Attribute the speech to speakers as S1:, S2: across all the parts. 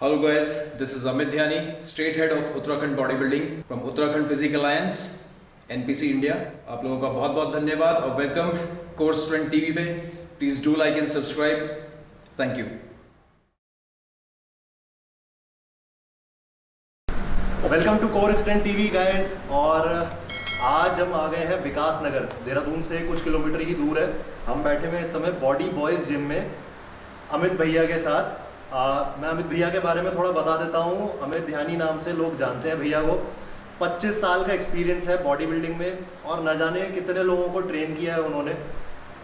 S1: Hello guys, this is Amit Dhyani, State Head of Uttarakhand Bodybuilding from Uttarakhand Physique Alliance, NPC India. आप लोगों का बहुत बहुत धन्यवाद और वेलकम कोर्स ट्रेंड टीवी पे. Please do like and subscribe. Thank you.
S2: Welcome to core strength TV guys. और आज हम आ गए हैं विकास नगर, देहरादून से कुछ किलोमीटर ही दूर है. हम बैठे हुए इस समय बॉडी बॉयज़ जिम में अमित भैया के साथ. मैं अमित भैया के बारे में थोड़ा बता देता हूँ. अमित ध्यानी नाम से लोग जानते हैं भैया को. 25 साल का एक्सपीरियंस है बॉडी बिल्डिंग में और न जाने कितने लोगों को ट्रेन किया है उन्होंने.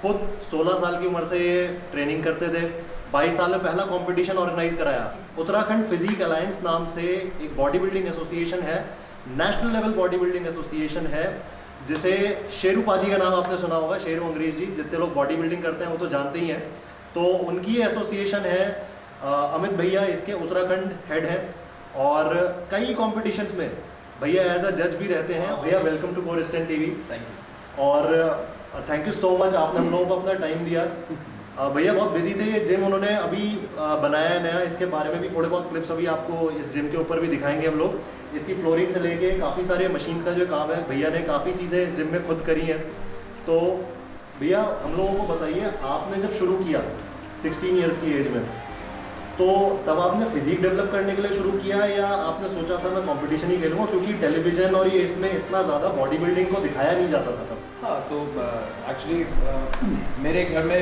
S2: खुद 16 साल की उम्र से ये ट्रेनिंग करते थे. 22 साल में पहला कंपटीशन ऑर्गेनाइज कराया. उत्तराखंड फिजिक अलायंस नाम से एक बॉडी बिल्डिंग एसोसिएशन है, national level body building association है, जिसे शेरू पाजी का नाम आपने सुना होगा. शेरू अंग्रेज जी, जितने लोग बॉडी बिल्डिंग करते हैं वो तो जानते ही हैं. तो उनकी एसोसिएशन है. अमित भैया इसके उत्तराखंड हेड है और कई कॉम्पिटिशंस में भैया एज अ जज भी रहते हैं. भैया welcome to core strength TV.
S1: Thank you.
S2: और थैंक यू सो मच, आपने हम लोगों को अपना टाइम दिया. भैया बहुत बिजी थे. ये जिम उन्होंने अभी बनाया है नया. इसके बारे में भी थोड़े बहुत क्लिप्स अभी आपको इस जिम के ऊपर भी दिखाएंगे हम लोग. इसकी फ्लोरिंग से लेके काफ़ी सारे मशीन्स का जो काम है, भैया ने काफ़ी चीज़ें इस जिम में खुद करी हैं. तो भैया हम लोगों को बताइए, आपने जब शुरू किया 16 ईयर्स की एज में, तो तब आपने फिजिक डेवलप करने के लिए शुरू किया या आपने सोचा था मैं कंपटीशन ही खेलूँगा, क्योंकि टेलीविज़न और ये इसमें इतना ज़्यादा बॉडी बिल्डिंग को दिखाया नहीं जाता था तब?
S1: हाँ, तो एक्चुअली मेरे घर में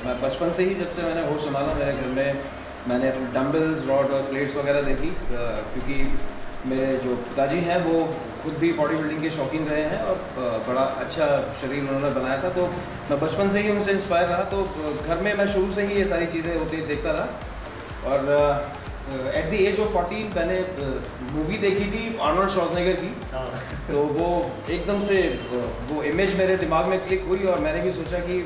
S1: मैं बचपन से ही, जब से मैंने होश संभाला, मेरे घर में मैंने अपने डम्बल्स, रॉड और प्लेट्स वगैरह देखी. क्योंकि मेरे जो पिताजी हैं वो खुद भी बॉडी बिल्डिंग के शौकीन रहे हैं और बड़ा अच्छा शरीर उन्होंने बनाया था. तो मैं बचपन से ही उनसे इंस्पायर रहा. तो घर में मैं शुरू से ही ये सारी चीज़ें होती देखता रहा. और एट द एज ऑफ 14 मैंने मूवी देखी थी आर्नोल्ड श्वार्ज़नेगर की. तो वो एकदम से वो इमेज मेरे दिमाग में क्लिक हुई और मैंने भी सोचा कि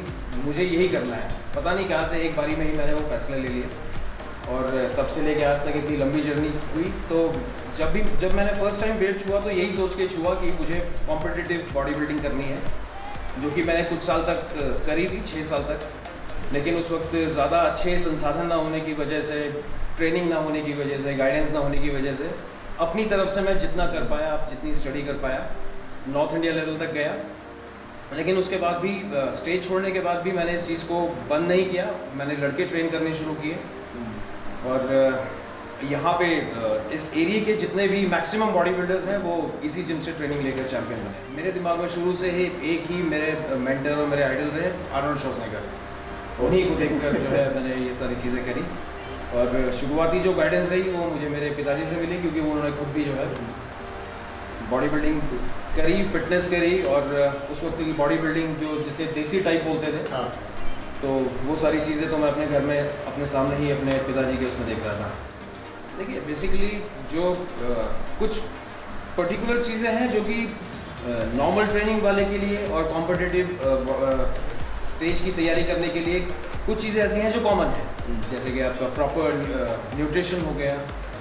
S1: मुझे यही करना है. पता नहीं कहाँ से एक बारी में ही मैंने वो फैसला ले लिया और तब से लेके आज तक इतनी लंबी जर्नी हुई. तो जब मैंने फर्स्ट टाइम वेट छुआ तो यही सोच के छुआ कि मुझे कॉम्पिटिटिव बॉडी बिल्डिंग करनी है, जो कि मैंने कुछ साल तक करी थी, 6 साल तक. लेकिन उस वक्त ज़्यादा अच्छे संसाधन ना होने की वजह से, ट्रेनिंग ना होने की वजह से, गाइडेंस ना होने की वजह से अपनी तरफ से मैं जितना कर पाया, जितनी स्टडी कर पाया, नॉर्थ इंडिया लेवल तक गया. लेकिन उसके बाद भी स्टेज छोड़ने के बाद भी मैंने इस चीज़ को बंद नहीं किया. मैंने लड़के ट्रेन करने शुरू किए और यहाँ पे इस एरिया के जितने भी मैक्सिमम बॉडी बिल्डर्स हैं वो इसी जिम से ट्रेनिंग लेकर चैम्पियन बने. मेरे दिमाग में शुरू से ही एक ही मेरे मेंटर और मेरे आइडल रहे, आर्नोल्ड श्वार्ज़नेगर. उन्हीं को देखकर जो है मैंने ये सारी चीज़ें करी. और शुरुआती जो गाइडेंस रही वो मुझे मेरे पिताजी से मिली, क्योंकि उन्होंने खुद भी जो है बॉडी बिल्डिंग करी, फिटनेस करी. और उस वक्त की बॉडी बिल्डिंग जो जिसे देसी टाइप बोलते थे,
S2: हाँ.
S1: तो वो सारी चीज़ें तो मैं अपने घर में अपने सामने ही अपने पिताजी के उसमें देख रहा था. देखिए, बेसिकली जो कुछ पर्टिकुलर चीज़ें हैं जो कि नॉर्मल ट्रेनिंग वाले के लिए और कॉम्पिटिटिव स्टेज की तैयारी करने के लिए कुछ चीज़ें ऐसी हैं जो कॉमन है. जैसे कि आपका प्रॉपर न्यूट्रिशन हो गया,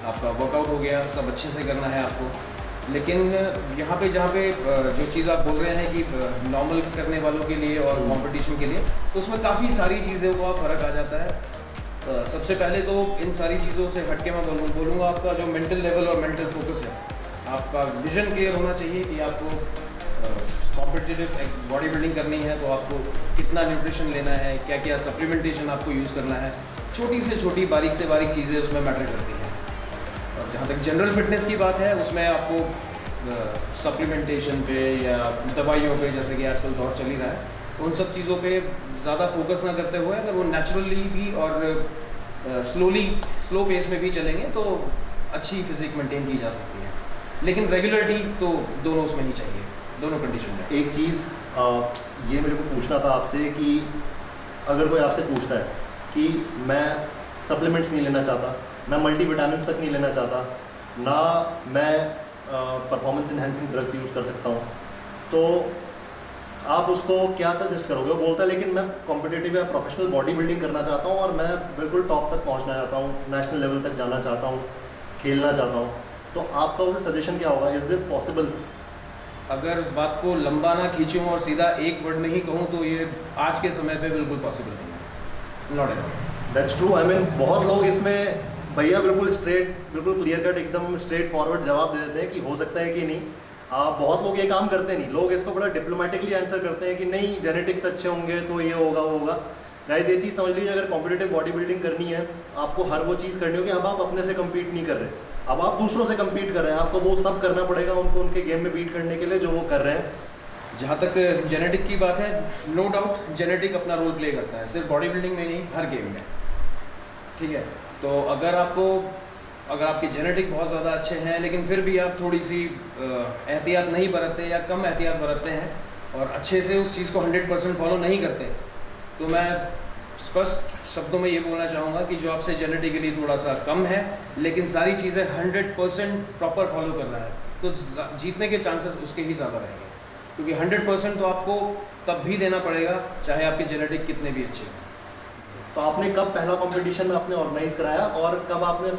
S1: आपका वर्कआउट हो गया, सब अच्छे से करना है आपको. लेकिन यहाँ पे जहाँ पे जो चीज़ आप बोल रहे हैं कि नॉर्मल करने वालों के लिए और कंपटीशन के लिए, तो उसमें काफ़ी सारी चीज़ों का फ़र्क आ जाता है. सबसे पहले तो इन सारी चीज़ों से हटके मैं बोलूँगा आपका जो मेंटल लेवल और मेंटल फोकस है, आपका विजन क्लियर होना चाहिए कि आपको कॉम्पिटिटिव बॉडी बिल्डिंग करनी है तो आपको कितना न्यूट्रिशन लेना है, क्या क्या सप्लीमेंटेशन आपको यूज़ करना है. छोटी से छोटी, बारीक से बारीक चीज़ें उसमें मैटर करती हैं. और जहाँ तक जनरल फिटनेस की बात है, उसमें आपको सप्लीमेंटेशन पे या दवाइयों पे, जैसे कि आजकल दौर चल ही रहा है, उन सब चीज़ों पे ज़्यादा फोकस ना करते हुए अगर वो नेचुरली भी और स्लो पेस में भी चलेंगे तो अच्छी फिजिक मेंटेन की जा सकती है. लेकिन रेगुलरिटी तो दोनों उसमें ही चाहिए, दोनों कंडीशन में.
S2: एक चीज़ ये मेरे को पूछना था आपसे कि अगर कोई आपसे पूछता है कि मैं सप्लीमेंट्स नहीं लेना चाहता, मैं मल्टीविटामिन्स तक नहीं लेना चाहता, ना मैं परफॉर्मेंस इन्हेंसिंग ड्रग्स यूज़ कर सकता हूँ, तो आप उसको क्या सजेस्ट करोगे? वो बोलता है लेकिन मैं कॉम्पिटिटिव या प्रोफेशनल बॉडी बिल्डिंग करना चाहता हूँ और मैं बिल्कुल टॉप तक पहुँचना चाहता हूँ, नेशनल लेवल तक जाना चाहता हूँ, खेलना चाहता हूँ, तो आपका उसे सजेशन क्या होगा? Is this possible?
S1: अगर इस बात को लंबा ना खींचूँ और सीधा एक वर्ड में ही कहूँ तो ये आज के समय पे बिल्कुल पॉसिबल नहीं है. Not at all.
S2: That's true. I mean बहुत लोग इसमें भैया बिल्कुल क्लियर कट एकदम स्ट्रेट फॉरवर्ड जवाब दे देते हैं कि हो सकता है कि नहीं। बहुत लोग ये काम करते नहीं, लोग इसको बड़ा डिप्लोमेटिकली आंसर करते हैं कि नहीं जेनेटिक्स अच्छे होंगे तो ये होगा वो होगा। गाइस ये चीज़ समझ लीजिए, अगर कॉम्पिटिटिव बॉडी बिल्डिंग करनी है आपको हर वो चीज़ करनी होगी। अब आप अपने से कम्पीट नहीं कर रहे, अब आप दूसरों से कम्पीट कर रहे हैं, आपको वो सब करना पड़ेगा उनको उनके गेम में बीट करने के लिए जो वो कर रहे हैं।
S1: जहाँ तक जेनेटिक की बात है, नो डाउट जेनेटिक अपना रोल प्ले करता है, सिर्फ बॉडी बिल्डिंग में नहीं, हर गेम में। ठीक है, तो अगर आपके जेनेटिक बहुत ज़्यादा अच्छे हैं लेकिन फिर भी आप थोड़ी सी एहतियात नहीं बरतते या कम एहतियात बरतते हैं और अच्छे से उस चीज़ को 100% फॉलो नहीं करते, तो मैं स्पष्ट शब्दों में ये बोलना चाहूँगा कि जो आपसे जेनेटिकली थोड़ा सा कम है लेकिन सारी चीज़ें 100% प्रॉपर फॉलो कर रहा है, तो जीतने के चांसेस उसके ही ज़्यादा रहेंगे, क्योंकि 100% तो आपको तब भी देना पड़ेगा चाहे आपके जेनेटिक कितने भी अच्छे हैं।
S2: तो आपने कब पहला कंपटीशन आपने ऑर्गेनाइज कराया और कब आपने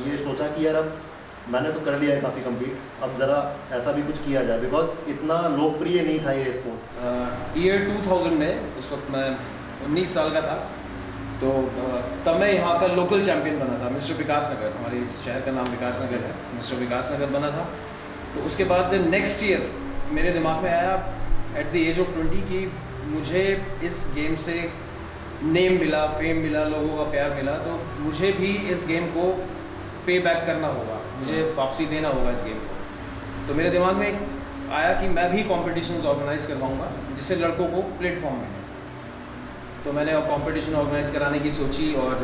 S2: ये सोचा कि यार अब मैंने तो कर लिया है काफ़ी कम्पीट, अब ज़रा ऐसा भी कुछ किया जाए, बिकॉज इतना लोकप्रिय नहीं था ये स्पोर्ट।
S1: ईयर 2000 में, उस वक्त मैं 19 साल का था, तो तब मैं यहाँ का लोकल चैम्पियन बना था, मिस्टर विकास नगर, हमारे शहर का नाम विकास नगर है, मिस्टर विकास नगर बना था। तो उसके बाद नेक्स्ट ईयर मेरे दिमाग में आया एट द एज ऑफ 20 कि मुझे इस गेम से नेम मिला, फेम मिला, लोगों का प्यार मिला, तो मुझे भी इस गेम को पे बैक करना होगा, मुझे वापसी देना होगा इस गेम को। तो मेरे दिमाग में आया कि मैं भी कॉम्पिटिशन्स ऑर्गेनाइज करवाऊँगा जिससे लड़कों को प्लेटफॉर्म मिले। तो मैंने कंपटीशन ऑर्गेनाइज कराने की सोची, और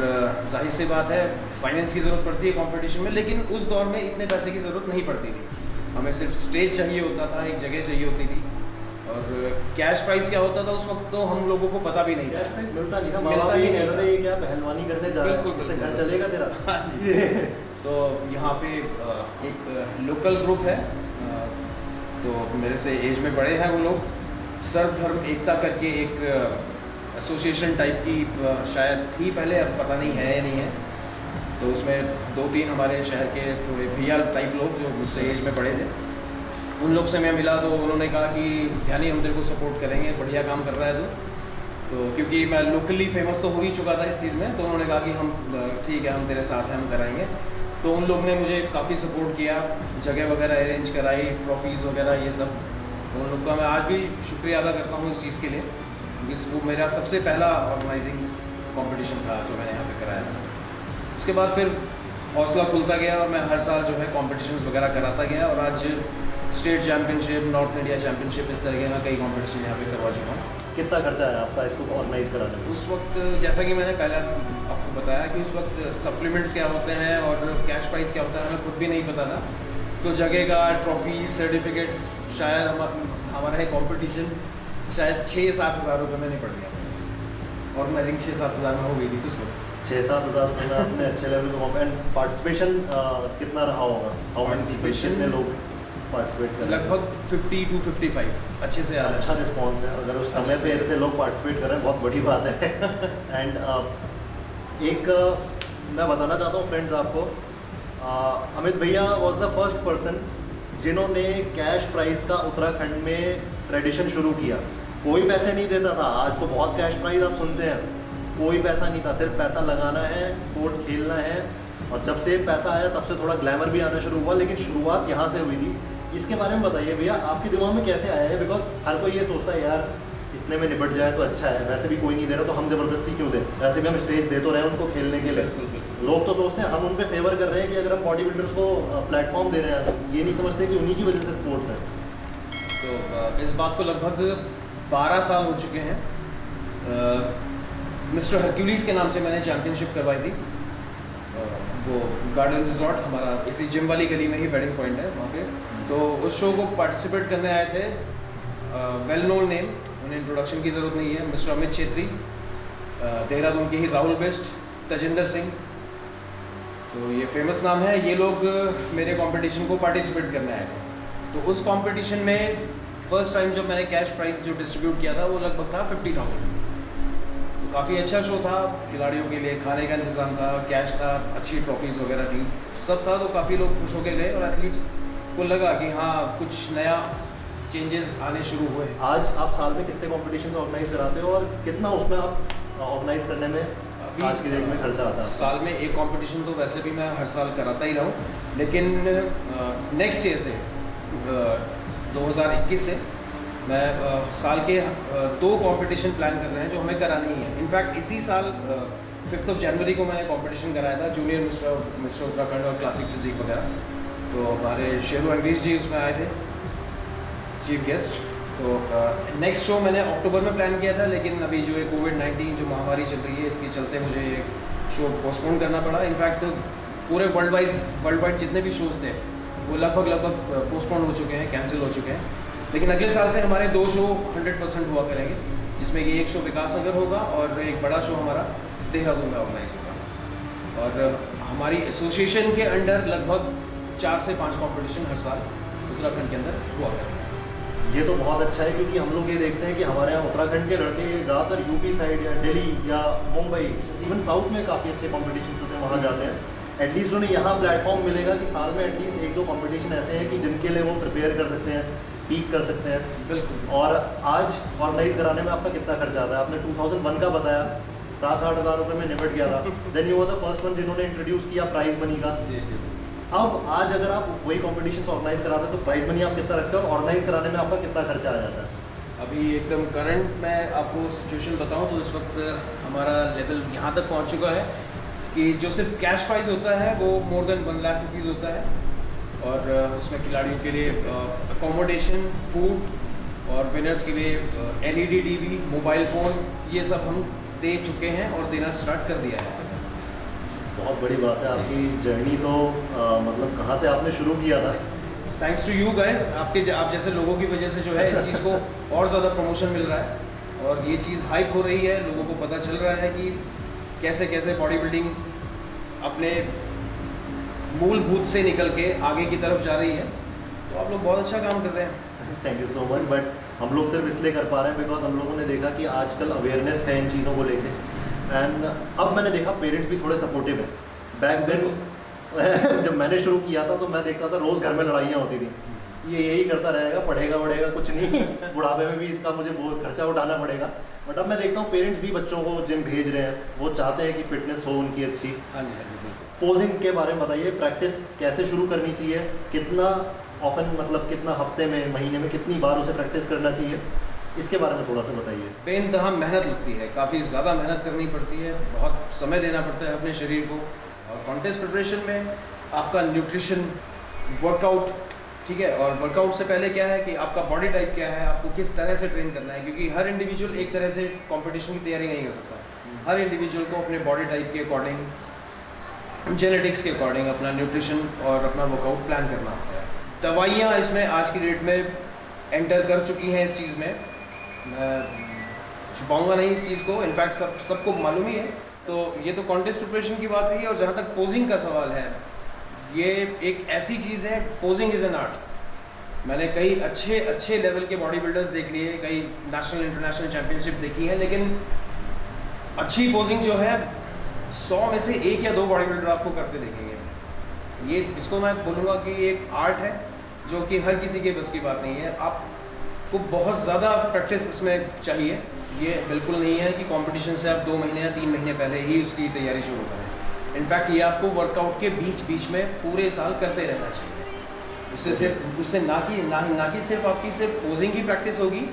S1: जाहिर सी बात है फाइनेंस की ज़रूरत पड़ती है कंपटीशन में, लेकिन उस दौर में इतने पैसे की ज़रूरत नहीं पड़ती थी, हमें सिर्फ स्टेज चाहिए होता था, एक जगह चाहिए होती थी, और कैश प्राइस क्या होता था उस वक्त तो हम लोगों को पता भी नहीं था।
S2: कैश प्राइस मिलता नहीं था,
S1: मिलता ही नहीं था।
S2: ये क्या पहलवानी करने जा रहा है,
S1: बिल्कुल,
S2: इससे घर
S1: बिल्कुल।
S2: चलेगा तेरा।
S1: तो यहाँ पे एक लोकल ग्रुप है, तो मेरे से एज में बड़े हैं वो लोग, सर्वधर्म एकता करके एक एसोसिएशन टाइप की शायद थी पहले, अब पता नहीं है या नहीं है। तो उसमें 2-3 हमारे शहर के थोड़े भैया टाइप लोग जो मुझसे एज में बड़े थे, उन लोग से मैं मिला, तो उन्होंने कहा कि यानी हम तेरे को सपोर्ट करेंगे, बढ़िया काम कर रहा है तो क्योंकि मैं लोकली फेमस तो हो ही चुका था इस चीज़ में, तो उन्होंने कहा कि हम ठीक है, हम तेरे साथ हैं, हम कराएंगे। तो उन लोग ने मुझे काफ़ी सपोर्ट किया, जगह वगैरह अरेंज कराई, ट्रॉफीज़ वगैरह ये सब। तो उन लोग का मैं आज भी शुक्रिया अदा करता हूँ इस चीज़ के लिए, क्योंकि वो मेरा सबसे पहला ऑर्गेनाइजिंग कॉम्पिटिशन था जो मैंने यहाँ पे कराया था। उसके बाद फिर हौसला खुलता गया और मैं हर साल जो है कॉम्पिटिशन्स वगैरह कराता गया, और आज state championship, north India championship, इस तरह के मैं कई कॉम्पिटिशन यहाँ पे करवा चुका हूँ।
S2: कितना खर्चा है आपका इसको ऑर्गेनाइज कराने में?
S1: उस वक्त जैसा कि मैंने पहले आपको बताया कि उस वक्त सप्लीमेंट्स क्या होते हैं और कैश प्राइस क्या होता है हमें खुद भी नहीं पता था। तो जगह का, ट्रॉफी, सर्टिफिकेट्स, शायद हमारा एक कॉम्पिटिशन शायद 6-7 हज़ार रुपये में निपट गया, और मैं थिंक 6-7 हज़ार में हो गई थी उस वक्त।
S2: 6-7 हज़ार रुपये में आपने अच्छे लेवल का एंड पार्टिसिपेशन कितना रहा होगा?
S1: Participation
S2: कितने लोग पार्टिसिपेट कर रहे हैं?
S1: लगभग 50 to 55, अच्छे से याद है।
S2: अच्छा रिस्पॉन्स है, अगर उस समय पे इतने लोग पार्टिसिपेट कर रहे हैं बहुत बड़ी बात है। एंड एक मैं बताना चाहता हूँ फ्रेंड्स आपको, अमित भैया वॉज द फर्स्ट पर्सन जिन्होंने कैश प्राइस का उत्तराखंड में ट्रेडिशन शुरू किया। कोई पैसे नहीं देता था, आज तो बहुत कैश प्राइस आप सुनते हैं, कोई पैसा नहीं था, सिर्फ पैसा लगाना है, स्पोर्ट खेलना है। और जब से पैसा आया तब से थोड़ा ग्लैमर भी आना शुरू हुआ, लेकिन शुरुआत यहाँ से हुई थी। इसके बारे में बताइए भैया, आपके दिमाग में कैसे आया है? बिकॉज हर कोई ये सोचता है यार इतने में निपट जाए तो अच्छा है, वैसे भी कोई नहीं दे रहा तो हम ज़बरदस्ती क्यों दें, वैसे भी हम स्टेज दे तो रहे हैं उनको खेलने के लिए। लोग तो सोचते हैं हम उन पे फेवर कर रहे हैं कि अगर हम बॉडी बिल्डर्स को प्लेटफॉर्म दे रहे हैं, ये नहीं समझते कि उन्हीं की वजह से स्पोर्ट्स है।
S1: तो इस बात को लगभग 12 साल हो चुके हैं। मिस्टर हरक्यूलिस के नाम से मैंने चैम्पियनशिप करवाई थी, वो गार्डन रिजॉर्ट हमारा इसी जिम वाली गली में ही वेडिंग पॉइंट है वहाँ पे। तो उस शो को पार्टिसिपेट करने आए थे वेल नोन नेम, उन्हें इंट्रोडक्शन की ज़रूरत नहीं है, मिस्टर अमित छेत्री, देहरादून के ही राहुल बेस्ट, तजिंदर सिंह, तो ये फेमस नाम है। ये लोग मेरे कंपटीशन को पार्टिसिपेट करने आए थे। तो उस कंपटीशन में फर्स्ट टाइम जब मैंने कैश प्राइस जो डिस्ट्रीब्यूट किया था वो लगभग था 50,000। तो काफ़ी अच्छा शो था, खिलाड़ियों के लिए खाने का इंतज़ाम था, कैश था, अच्छी ट्रॉफीज़ वगैरह थी, सब था। तो काफ़ी लोग खुश होकर गए और एथलीट्स को लगा कि हाँ कुछ नया चेंजेस आने शुरू हुए।
S2: आज आप साल में कितने कॉम्पिटिशन ऑर्गेनाइज कराते हो और कितना उसमें आप ऑर्गेनाइज करने में
S1: अभी
S2: आज की डेट में खर्चा आता है?
S1: साल में एक कंपटीशन तो वैसे भी मैं हर साल कराता ही रहा हूँ, लेकिन नेक्स्ट ईयर से 2021 से मैं साल के 2 कंपटीशन प्लान कर रहे हैं जो हमें करानी ही है। इनफैक्ट इसी साल 5 जनवरी को मैंने कंपटीशन कराया था, जूनियर मिस्टर उत्तराखंड और क्लासिक फिजिक वगैरह। तो हमारे शेरू अंग्रेज जी उसमें आए थे चीफ गेस्ट। तो नेक्स्ट शो मैंने अक्टूबर में प्लान किया था, लेकिन अभी जो है कोविड-19 जो महामारी चल रही है, इसके चलते मुझे ये शो पोस्टपोन करना पड़ा। इनफैक्ट पूरे वर्ल्ड वाइड जितने भी शोज़ थे वो लगभग पोस्टपोन हो चुके हैं, कैंसिल हो चुके हैं। लेकिन अगले साल से हमारे 2 शो 100% हुआ करेंगे, जिसमें कि एक शो विकास नगर होगा और एक बड़ा शो हमारा देहरादून में ऑर्गेनाइज होगा। और हमारी एसोसिएशन के अंडर लगभग 4 से 5 कंपटीशन हर साल उत्तराखंड के अंदर हुआ करेंगे।
S2: ये तो बहुत अच्छा है, क्योंकि हम लोग ये देखते हैं कि हमारे यहाँ उत्तराखंड के लड़के ज़्यादातर यूपी साइड या दिल्ली या मुंबई, इवन साउथ में काफ़ी अच्छे कॉम्पिटिशन होते हैं, वहाँ जाते हैं। एटलीस्ट उन्हें यहाँ प्लेटफॉर्म मिलेगा कि साल में एटलीस्ट 1-2 कॉम्पिटिशन ऐसे हैं कि जिनके लिए वो प्रिपेयर कर सकते हैं, पीक कर सकते हैं।
S1: बिल्कुल।
S2: और आज ऑर्गेनाइज कराने में आपका कितना खर्चा आता है? आपने 2001 का बताया, 7-8 हज़ार रुपये में निपट गया था। Then you were the first one जिन्होंने इंट्रोड्यूस किया प्राइज मनी का।
S1: जी जी।
S2: अब आज अगर आप वही कॉम्पिटिशन ऑर्गेनाइज कराते हैं तो प्राइज मनी आप कितना रखते हो और ऑर्गेनाइज कराने में आपका कितना खर्चा आ जाता है?
S1: अभी एकदम करंट मैं आपको सिचुएशन बताऊं तो इस वक्त हमारा लेवल यहाँ तक पहुँच चुका है कि जो सिर्फ कैश प्राइज होता है वो मोर देन 1 लाख रुपीज़ होता है। और उसमें खिलाड़ियों के लिए अकोमोडेशन, फूड और विनर्स के लिए LED TV, मोबाइल फ़ोन, ये सब हम दे चुके हैं और देना स्टार्ट कर दिया है।
S2: बहुत बड़ी बात है। आपकी जर्नी तो मतलब कहाँ से आपने शुरू किया था?
S1: थैंक्स टू यू गाइस, आप जैसे लोगों की वजह से जो है इस चीज़ को और ज़्यादा प्रमोशन मिल रहा है और ये चीज़ हाइप हो रही है, लोगों को पता चल रहा है कि कैसे कैसे बॉडी बिल्डिंग अपने मूलभूत से निकल के आगे की तरफ जा रही है। तो आप लोग बहुत अच्छा काम कर रहे हैं।
S2: Thank you so much. But हम लोग सिर्फ इसलिए कर पा रहे हैं बिकॉज हम लोगों ने देखा कि आजकल अवेयरनेस है इन चीज़ों को लेके, एंड अब मैंने देखा पेरेंट्स भी थोड़े सपोर्टिव हैं। बैक देन जब मैंने शुरू किया था तो मैं देखता था रोज़ घर में लड़ाइयाँ होती थी, ये यही करता रहेगा, पढ़ेगा वढ़ेगा कुछ नहीं, बुढ़ापे में भी इसका मुझे बहुत खर्चा उठाना पड़ेगा। बट अब मैं देखता हूँ पेरेंट्स भी बच्चों को जिम भेज रहे हैं, वो चाहते हैं कि फिटनेस हो उनकी अच्छी।
S1: हाँ जी, हाँ जी, बिल्कुल।
S2: पोजिंग के बारे में बताइए, प्रैक्टिस कैसे शुरू करनी चाहिए, कितना ऑफन, मतलब कितना हफ्ते में, महीने में कितनी बार उसे प्रैक्टिस करना चाहिए, इसके बारे में थोड़ा सा बताइए।
S1: बेइंतहा मेहनत लगती है, काफ़ी ज़्यादा मेहनत करनी पड़ती है, बहुत समय देना पड़ता है अपने शरीर को। और कॉन्टेस्ट प्रिपरेशन में आपका न्यूट्रिशन, वर्कआउट, ठीक है, और वर्कआउट से पहले क्या है कि आपका बॉडी टाइप क्या है, आपको किस तरह से ट्रेन करना है, क्योंकि हर इंडिविजुअल एक तरह से कंपटीशन की तैयारी नहीं कर सकता। हर इंडिविजुअल को अपने बॉडी टाइप के अकॉर्डिंग, जेनेटिक्स के अकॉर्डिंग अपना न्यूट्रिशन और अपना वर्कआउट प्लान करना होता है। दवाइयाँ इसमें आज की डेट में एंटर कर चुकी हैं इस चीज़ में, मैं छुपाऊंगा नहीं इस चीज़ को, इनफैक्ट सबको मालूम ही है। तो ये तो कॉन्टेस्ट प्रिपरेशन की बात रही है। और जहाँ तक पोजिंग का सवाल है, ये एक ऐसी चीज़ है, पोजिंग इज़ एन आर्ट। मैंने कई अच्छे लेवल के बॉडी बिल्डर्स देख लिए, कई नेशनल इंटरनेशनल चैम्पियनशिप देखी है, लेकिन अच्छी पोजिंग जो है 100 में से 1 या 2 बॉडी बिल्डर आपको करते देखेंगे। ये इसको मैं बोलूँगा कि एक आर्ट है जो कि हर किसी के बस की बात नहीं है। आपको बहुत ज़्यादा प्रैक्टिस इसमें चाहिए। ये बिल्कुल नहीं है कि कंपटीशन से आप 2 महीने या 3 महीने पहले ही उसकी तैयारी शुरू करें। इनफैक्ट ये आपको वर्कआउट के बीच में पूरे साल करते रहना चाहिए। उससे ना कि सिर्फ आपकी सिर्फ पोजिंग की प्रैक्टिस होगी,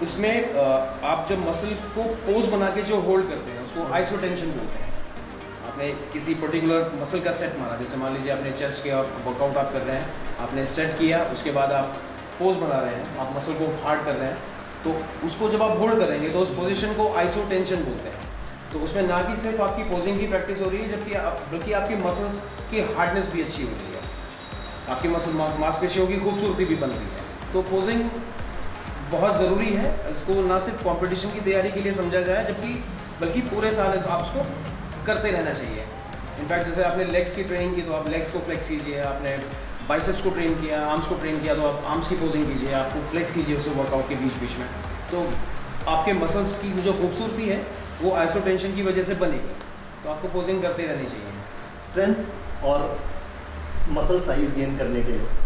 S1: उसमें आप जब मसल को पोज बना के जो होल्ड करते हैं उसको आइसोटेंशन बोलते हैं। आपने किसी पर्टिकुलर मसल का सेट मारा, जैसे मान लीजिए आपने चेस्ट के वर्कआउट आप कर रहे हैं, आपने सेट किया, उसके बाद आप पोज बना रहे हैं, आप मसल को हार्ड कर रहे हैं, तो उसको जब आप होल्ड करेंगे तो उस पोजीशन को आइसोटेंशन बोलते हैं। तो उसमें ना कि सिर्फ आपकी पोजिंग की प्रैक्टिस हो रही है, बल्कि आपकी मसल्स की हार्डनेस भी अच्छी हो रही है, आपकी मसल मांसपेशियों की खूबसूरती भी बन रही है। तो पोजिंग बहुत ज़रूरी है। इसको ना सिर्फ कंपटीशन की तैयारी के लिए समझा जाए, बल्कि पूरे साल आप उसको करते रहना चाहिए। इनफैक्ट जैसे आपने लेग्स की ट्रेनिंग की तो आप लेग्स को फ्लेक्स कीजिए, आपने बाइसेप्स को ट्रेन किया, आर्म्स को ट्रेन किया तो आप आर्म्स की पोजिंग कीजिए, आपको फ्लेक्स कीजिए उसे वर्कआउट के बीच में। तो आपके मसल्स की जो खूबसूरती है वो आइसोटेंशन की वजह से बनेगी। तो आपको पोजिंग करते रहनी चाहिए।
S2: स्ट्रेंथ और मसल साइज गेन करने के लिए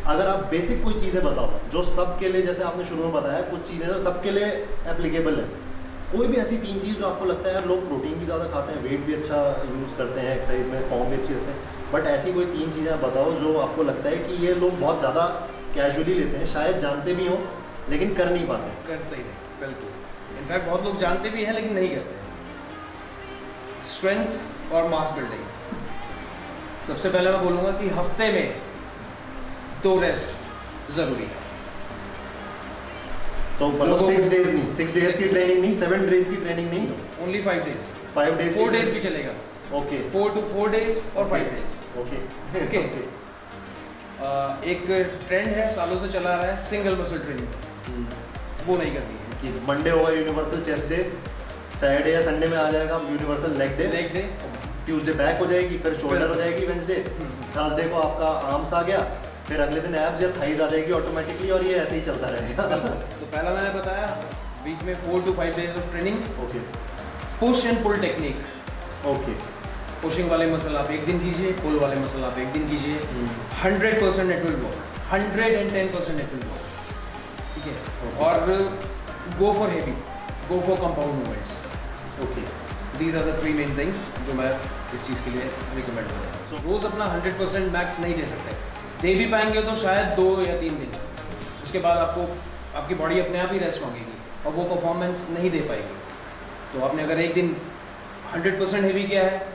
S2: अगर आप बेसिक कोई चीज़ें बताओ जो सबके लिए, जैसे आपने शुरू में बताया कुछ चीज़ें जो सबके लिए एप्लीकेबल है, कोई भी ऐसी 3 चीज़ जो आपको लगता है यार लोग प्रोटीन भी ज़्यादा खाते हैं, वेट भी अच्छा यूज़ करते हैं, एक्सरसाइज में फॉर्म भी अच्छी रहते हैं, बट ऐसी कोई 3 चीज़ें आप बताओ जो आपको लगता है कि ये लोग बहुत ज़्यादा कैजुअली लेते हैं, शायद जानते भी हों लेकिन कर नहीं पाते।
S1: करते ही नहीं, बिल्कुल। इनफैक्ट बहुत लोग जानते भी हैं लेकिन नहीं करते। स्ट्रेंथ और मास बिल्डिंग, सबसे पहले मैं बोलूँगा कि हफ्ते में 2 रेस्ट ज़रूरी है।
S2: तो मतलब 6 डेज नहीं, 6 डेज की ट्रेनिंग नहीं, 7 डेज की ट्रेनिंग नहीं,
S1: ओनली 5 डेज।
S2: 5 डेज,
S1: 4 डेज भी चलेगा।
S2: ओके,
S1: 4 to 4 डेज और 5 डेज।
S2: Okay
S1: okay. एक ट्रेंड है, सालों से चला आ रहा है, सिंगल मसल ट्रेनिंग, वो नहीं करनी है।
S2: कि मंडे होगा यूनिवर्सल चेस्ट डे, सैटरडे या संडे में आ जाएगा universal leg day,
S1: leg day,
S2: Tuesday back हो जाएगी, फिर शोल्डर हो जाएगी वेंसडे, थर्सडे को आपका आर्म्स आ गया, फिर अगले दिन एब्स या थाइज आ जाएगी ऑटोमेटिकली, और ये ऐसे ही चलता रहेगा।
S1: तो पहला मैंने बताया वीक में 4 to 5 days of training.
S2: Okay,
S1: push and pull technique,
S2: okay,
S1: pushing वाले मसल आप एक दिन कीजिए, पुल वाले मसल आप एक दिन कीजिए। 100% it will work, 110% it will work, ठीक है।
S2: Okay.
S1: और go for heavy, go for compound movements.
S2: Okay,
S1: these are the 3 main things जो मैं इस चीज़ के लिए रिकमेंड करूँगा। सो रोज़ अपना 100% मैक्स नहीं दे सकते, दे भी पाएंगे तो शायद 2 या 3 दिन, उसके बाद आपकी बॉडी अपने आप ही रेस्ट मांगेगी और वो परफॉर्मेंस नहीं दे पाएगी। तो आपने अगर एक दिन 100% हेवी किया है,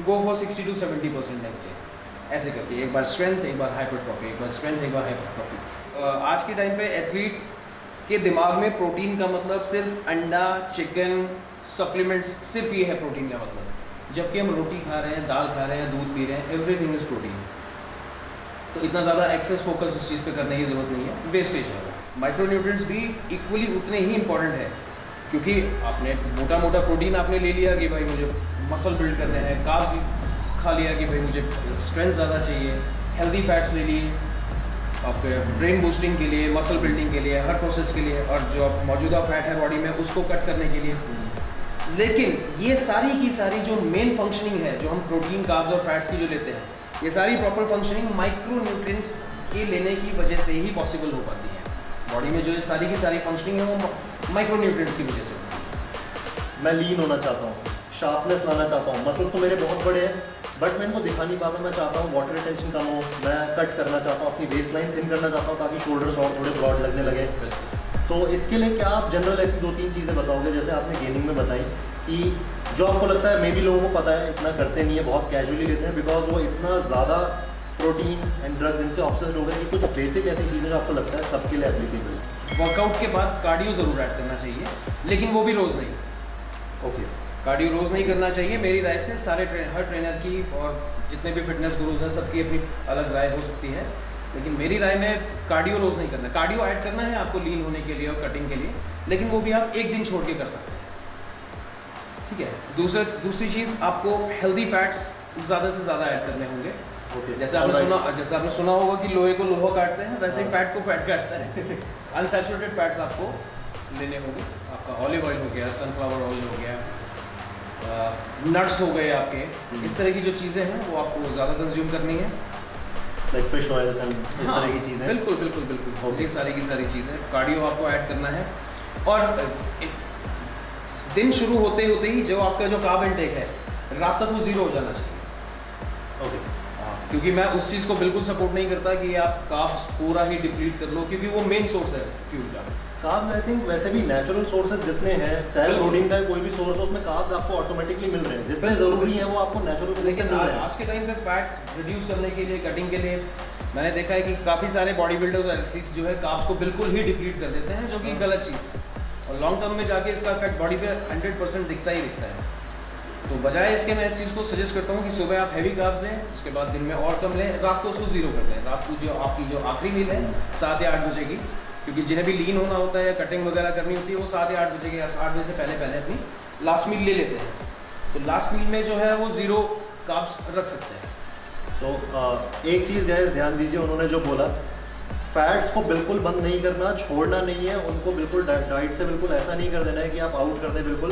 S1: go for 60 to 70% next day, ऐसे करके एक बार स्ट्रेंथ, एक बार हाइपरट्रॉफी, एक बार स्ट्रेंथ, एक बार हाइपरट्रॉफी। आज के टाइम पे एथलीट के दिमाग में प्रोटीन का मतलब सिर्फ अंडा, चिकन, सप्लीमेंट्स, सिर्फ ये है प्रोटीन का मतलब। जबकि हम रोटी खा रहे हैं, दाल खा रहे हैं, दूध पी रहे हैं, एवरीथिंग इज प्रोटीन। तो इतना ज़्यादा एक्सेस फोकस इस चीज़ पे करने की ज़रूरत नहीं है, वेस्टेज है। माइक्रोन्यूट्रिएंट्स भी इक्वली उतने ही इंपॉर्टेंट है, क्योंकि आपने मोटा मोटा प्रोटीन आपने ले लिया कि भाई मुझे मसल बिल्ड करने हैं, कार्ब्स भी खा लिया कि भाई मुझे स्ट्रेंथ ज़्यादा चाहिए, हेल्दी फैट्स ले लिए आपके ब्रेन बूस्टिंग के लिए, मसल बिल्डिंग के लिए, हर प्रोसेस के लिए, और जो मौजूदा फैट है बॉडी में उसको कट करने के लिए। लेकिन ये सारी की सारी जो मेन फंक्शनिंग है, जो हम प्रोटीन, कार्ब्स और फैट्स की जो लेते हैं, ये सारी प्रॉपर फंक्शनिंग माइक्रोन्यूट्रिएंट्स के लेने की वजह से ही पॉसिबल हो पाती है। बॉडी में जो ये सारी की सारी फंक्शनिंग है वो माइक्रोन्यूट्रिएंट्स की वजह से।
S2: मैं लीन होना चाहता हूँ, शार्पनेस लाना चाहता हूँ, मसल्स तो मेरे बहुत बड़े हैं बट मैं इनको दिखा नहीं पाता, मैं चाहता हूँ वाटर रिटेंशन कम हो, मैं कट करना चाहता हूँ, अपनी वेस्ट लाइन थिन करना चाहता हूँ ताकि शोल्डर्स और थोड़े ब्रॉड लगने लगे। तो इसके लिए क्या आप जनरल ऐसी 2-3 चीज़ें बताओगे, जैसे आपने गेनिंग में बताई कि जो आपको लगता है मे बी लोगों को पता है, इतना करते नहीं है, बहुत कैजुअली लेते हैं बिकॉज वो इतना ज़्यादा प्रोटीन एंड ड्रग्स इनसे ऑब्सेस्ड हो गए कि कुछ बेसिक ऐसी चीज़ें जो आपको लगता है सबके लिए एप्लीकेबल।
S1: वर्कआउट के बाद कार्डियो ज़रूर ऐड करना चाहिए, लेकिन वो भी रोज़ नहीं।
S2: ओके,
S1: कार्डियो रोज़ नहीं करना चाहिए मेरी राय से। हर ट्रेनर की और जितने भी फिटनेस गुरुज हैं सबकी अपनी अलग राय हो सकती है, लेकिन मेरी राय में कार्डियो रोज़ नहीं करना। कार्डियो ऐड करना है आपको लीन होने के लिए और कटिंग के लिए, लेकिन वो भी आप एक दिन छोड़ के कर सकते हैं, ठीक है। दूसरी चीज़, आपको हेल्दी फैट्स ज़्यादा से ज़्यादा ऐड करने होंगे।
S2: ओके,
S1: जैसे आपने सुना होगा कि लोहे को लोहा काटते हैं, वैसे ही फैट को फैट काटता है। अनसैचुरेटेड फैट्स आपको लेने होंगे। आपका ऑलिव ऑयल हो गया, सनफ्लावर ऑयल हो गया, नट्स हो गए आपके, इस तरह की जो चीज़ें हैं वो आपको ज़्यादा कंज्यूम करनी है।
S2: लाइक फिश ऑयल्स एंड इस तरह की चीज़ें।
S1: बिल्कुल बिल्कुल बिल्कुल,
S2: Okay.
S1: ये सारी की सारी चीज़ें कार्डियो आपको ऐड करना है। और दिन शुरू होते होते ही जो आपका जो कार्ब इनटेक है, रात तक वो 0 हो जाना चाहिए।
S2: ओके,
S1: क्योंकि मैं उस चीज़ को बिल्कुल सपोर्ट नहीं करता कि आप कार्ब्स पूरा ही डिप्लीट कर लो, क्योंकि वो मेन सोर्स है फ्यूल का।
S2: कार्ब्स आई थिंक वैसे भी नेचुरल सोर्सेज जितने हैं, चाहे
S1: बिल्कुल।
S2: प्रोटीन का कोई भी सोर्स हो, उसमें कार्ब्स आपको ऑटोमेटिकली मिल रहे हैं, जितने ज़रूरी हैं वो आपको नेचुरल तरीके से
S1: लेकिन
S2: मिल रहे हैं।
S1: आज के टाइम पे फैट रिड्यूस करने के लिए, कटिंग के लिए, मैंने देखा है कि काफ़ी सारे बॉडी बिल्डर्स और एथलीट्स जो है कार्ब्स को बिल्कुल ही डिप्लीट कर देते हैं, जो कि गलत चीज़ है। और लॉन्ग टर्म में जाके इसका इफेक्ट बॉडी पे 100% दिखता ही दिखता है। तो बजाय इसके मैं इस चीज़ को सजेस्ट करता हूँ कि सुबह आप हैवी कार्ब्स लें, उसके बाद दिन में और कम लें, रात को उसको 0 कर दें। रात को जो आपकी जो आखिरी मील है 7 या 8 बजे की, क्योंकि जिन्हें भी लीन होना होता है या कटिंग वगैरह करनी होती है वो 7 या 8 बजे के 8 बजे से पहले अपनी लास्ट मील ले लेते हैं। तो लास्ट मील में जो है वो 0 कार्ब्स रख सकते हैं।
S2: तो एक चीज़ गाइस ध्यान दीजिए, उन्होंने जो बोला फैट्स को बिल्कुल बंद नहीं करना, छोड़ना नहीं है उनको, बिल्कुल डाइट से बिल्कुल ऐसा नहीं कर देना है कि आप आउट कर दें बिल्कुल,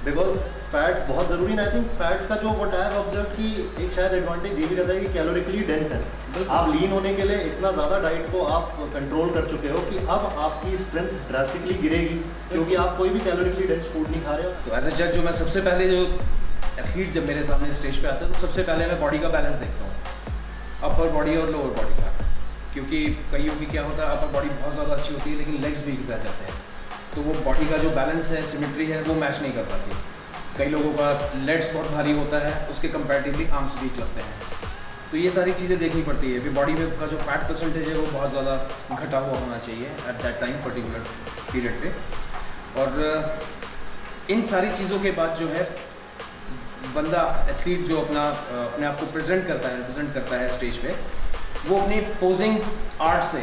S2: बिकॉज फैट्स बहुत ज़रूरी है। आई थिंक फैट्स का जो व्हाट आई हैव ऑब्जर्व कि एक शायद एडवांटेज ये भी रहता है कि कैलोरिकली डेंस है। आप लीन होने के लिए इतना ज़्यादा डाइट को आप कंट्रोल कर चुके हो कि अब आपकी स्ट्रेंथ ड्रास्टिकली गिरेगी क्योंकि आप कोई भी कैलोरिकली डेंस फूड नहीं खा रहे हो।
S1: तो एज ए जज जो मैं सबसे पहले जो एथलीट जब मेरे सामने स्टेज पे आते हैं तो सबसे पहले मैं बॉडी का बैलेंस देखता हूँ, अपर बॉडी और लोअर बॉडी का। क्योंकि कईयों की क्या होता है, अपर बॉडी बहुत ज़्यादा अच्छी होती है लेकिन लेग्स वीक रह जाते हैं, तो वो बॉडी का जो बैलेंस है, सिमेट्री है, वो मैच नहीं कर पाती। कई लोगों का लेग्स बहुत भारी होता है, उसके कंपैरेटिवली आर्म्स वीक लगते हैं। तो ये सारी चीज़ें देखनी पड़ती है। फिर बॉडी में का जो फैट परसेंटेज है वो बहुत ज़्यादा घटा हुआ होना चाहिए at that time particular period पे। और इन सारी चीज़ों के बाद जो है बंदा एथलीट जो अपने आप को रिप्रेजेंट करता है स्टेज पे, वो अपनी पोजिंग आर्ट से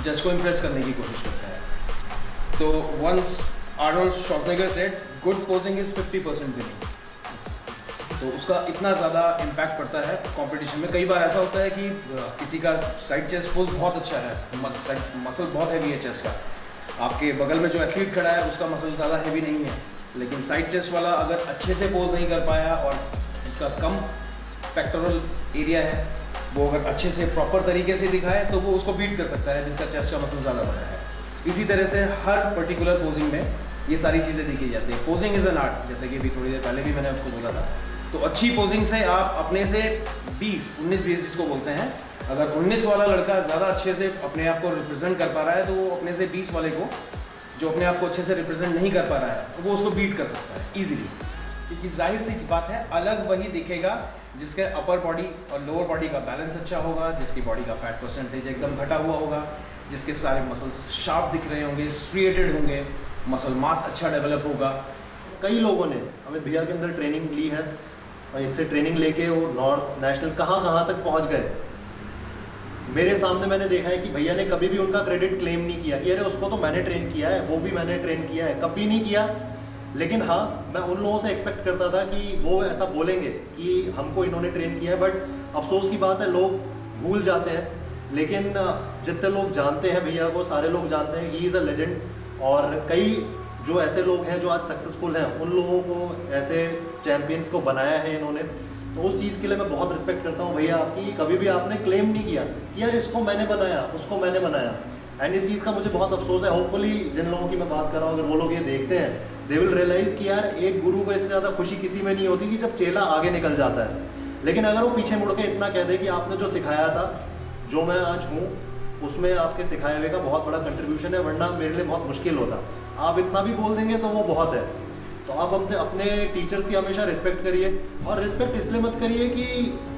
S1: जज को इम्प्रेस करने की कोशिश करता है। तो once Arnold Schwarzenegger said good posing is 50% winning. तो उसका इतना ज़्यादा इम्पैक्ट पड़ता है कंपटीशन में। कई बार ऐसा होता है कि किसी का साइड चेस्ट पोज बहुत अच्छा है, मसल बहुत हैवी है चेस्ट का, आपके बगल में जो एथलीट खड़ा है उसका मसल ज़्यादा हैवी नहीं है, लेकिन साइड चेस्ट वाला अगर अच्छे से पोज नहीं कर पाया और जिसका कम पेक्टोरल एरिया है वो अगर अच्छे से प्रॉपर तरीके से दिखाए तो वो उसको बीट कर सकता है जिसका चेस्ट का मसल ज़्यादा बड़ा है। इसी तरह से हर पर्टिकुलर पोजिंग में ये सारी चीज़ें देखी जाती है। पोजिंग इज़ एन आर्ट, जैसे कि अभी थोड़ी देर पहले भी मैंने आपको बोला था। तो अच्छी पोजिंग से आप अपने से 19-20 जिसको बोलते हैं, अगर 19 वाला लड़का ज़्यादा अच्छे से अपने आप को रिप्रेजेंट कर पा रहा है तो वो अपने से 20 वाले को जो अपने आप को अच्छे से रिप्रेजेंट नहीं कर पा रहा है तो वो उसको बीट कर सकता है ईजिली। क्योंकि जाहिर सी बात है, अलग वही दिखेगा जिसके अपर बॉडी और लोअर बॉडी का बैलेंस अच्छा होगा, जिसकी बॉडी का फैट परसेंटेज एकदम घटा हुआ होगा, जिसके सारे मसल्स शार्प दिख रहे होंगे, स्ट्रिएटेड होंगे, मसल मास अच्छा डेवलप होगा।
S2: कई लोगों ने अमित भैया के अंदर ट्रेनिंग ली है और इनसे ट्रेनिंग लेके वो नॉर्थ नेशनल कहाँ तक पहुँच गए। मेरे सामने मैंने देखा है कि भैया ने कभी भी उनका क्रेडिट क्लेम नहीं किया कि अरे उसको तो मैंने ट्रेन किया है, वो भी मैंने ट्रेन किया है, कभी नहीं किया। लेकिन हाँ, मैं उन लोगों से एक्सपेक्ट करता था कि वो ऐसा बोलेंगे कि हमको इन्होंने ट्रेन किया है, बट अफसोस की बात है लोग भूल जाते हैं। लेकिन जितने लोग जानते हैं भैया को, सारे लोग जानते हैं ही इज़ अ लेजेंड। और कई जो ऐसे लोग हैं जो आज सक्सेसफुल हैं, उन लोगों को ऐसे चैम्पियंस को बनाया है इन्होंने। तो उस चीज़ के लिए मैं बहुत रिस्पेक्ट करता हूँ भैया आपकी। कभी भी आपने क्लेम नहीं किया कि यार इसको मैंने बनाया, उसको मैंने बनाया। एंड इस चीज़ का मुझे बहुत अफसोस है। होपफुली जिन लोगों की मैं बात कर रहा हूँ, अगर वो लोग ये देखते हैं, दे विल रियलाइज़ कि यार एक गुरु को इससे ज़्यादा खुशी किसी में नहीं होती कि जब चेला आगे निकल जाता है। लेकिन अगर वो पीछे मुड़ के इतना कह दे कि आपने जो सिखाया था, जो मैं आज हूँ, उसमें आपके सिखाए हुए का बहुत बड़ा कंट्रीब्यूशन है, वरना मेरे लिए बहुत मुश्किल होता। आप इतना भी बोल देंगे तो वो बहुत है। तो आप अपने टीचर्स की हमेशा रिस्पेक्ट करिए। और रिस्पेक्ट इसलिए मत करिए कि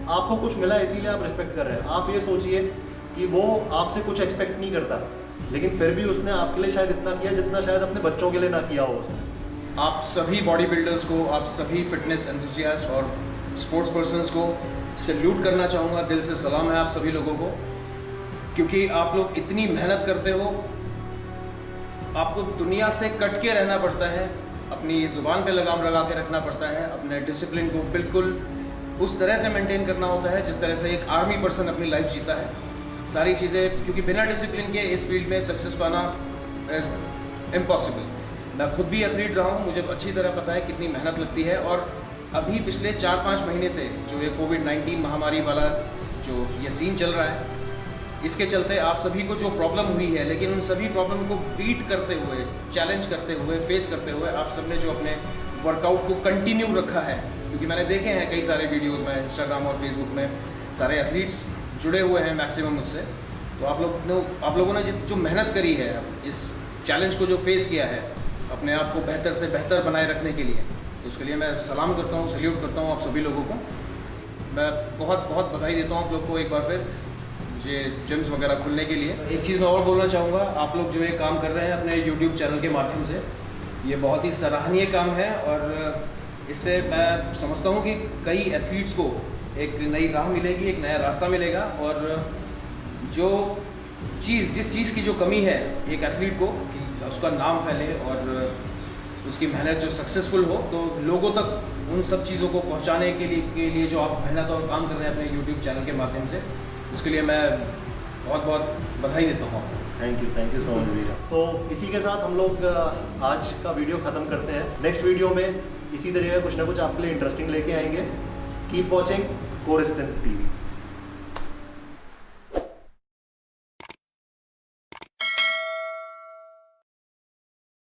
S2: आपको कुछ मिला इसीलिए आप रिस्पेक्ट कर रहे हैं। आप ये सोचिए कि वो आपसे कुछ एक्सपेक्ट नहीं करता, लेकिन फिर भी उसने आपके लिए शायद इतना किया जितना शायद अपने बच्चों के लिए ना किया हो उसने।
S1: आप सभी बॉडी बिल्डर्स को, आप सभी फिटनेस एंथुसियास्ट और स्पोर्ट्स पर्सन्स को सैल्यूट करना चाहूँगा। दिल से सलाम है आप सभी लोगों को, क्योंकि आप लोग इतनी मेहनत करते हो। आपको दुनिया से कट के रहना पड़ता है, अपनी ज़ुबान पे लगाम लगा के रखना पड़ता है, अपने डिसिप्लिन को बिल्कुल उस तरह से मेंटेन करना होता है जिस तरह से एक आर्मी पर्सन अपनी लाइफ जीता है। सारी चीज़ें, क्योंकि बिना डिसिप्लिन के इस फील्ड में सक्सेस पाना इज़ इम्पॉसिबल। मैं खुद भी एथलीट रहा हूँ, मुझे अच्छी तरह पता है कितनी मेहनत लगती है। और अभी पिछले 4-5 महीने से जो ये कोविड-19 महामारी वाला जो ये सीन चल रहा है, इसके चलते आप सभी को जो प्रॉब्लम हुई है, लेकिन उन सभी प्रॉब्लम को बीट करते हुए, चैलेंज करते हुए, फेस करते हुए आप सबने जो अपने वर्कआउट को कंटिन्यू रखा है, क्योंकि मैंने देखे हैं कई सारे वीडियोस में, इंस्टाग्राम और फेसबुक में सारे एथलीट्स जुड़े हुए हैं मैक्सिमम मुझसे। तो आप लोगों ने जो मेहनत करी है, इस चैलेंज को जो फेस किया है, अपने आप को बेहतर से बेहतर बनाए रखने के लिए, तो उसके लिए मैं सलाम करता हूँ, सैल्यूट करता हूँ आप सभी लोगों को। मैं बहुत बहुत बधाई देता हूँ आप लोग को एक बार फिर मुझे जिम्स वगैरह खुलने के लिए। एक चीज़ मैं और बोलना चाहूँगा, आप लोग जो ये काम कर रहे हैं अपने यूट्यूब चैनल के माध्यम से, ये बहुत ही सराहनीय काम है। और इससे मैं समझता हूँ कि कई एथलीट्स को एक नई राह मिलेगी, एक नया रास्ता मिलेगा। और जिस चीज़ की जो कमी है एक एथलीट को, कि उसका नाम फैले और उसकी मेहनत जो सक्सेसफुल हो, तो लोगों तक उन सब चीज़ों को पहुंचाने के लिए जो आप मेहनत और काम कर रहे हैं अपने यूट्यूब चैनल के माध्यम से, उसके लिए मैं बहुत बहुत बधाई देता हूँ आपको।
S2: थैंक यू सो मच भैया। तो इसी के साथ हम लोग आज का वीडियो ख़त्म करते हैं। नेक्स्ट वीडियो में इसी तरीके का कुछ ना कुछ आपके लिए इंटरेस्टिंग लेके आएंगे। Keep watching core strength TV.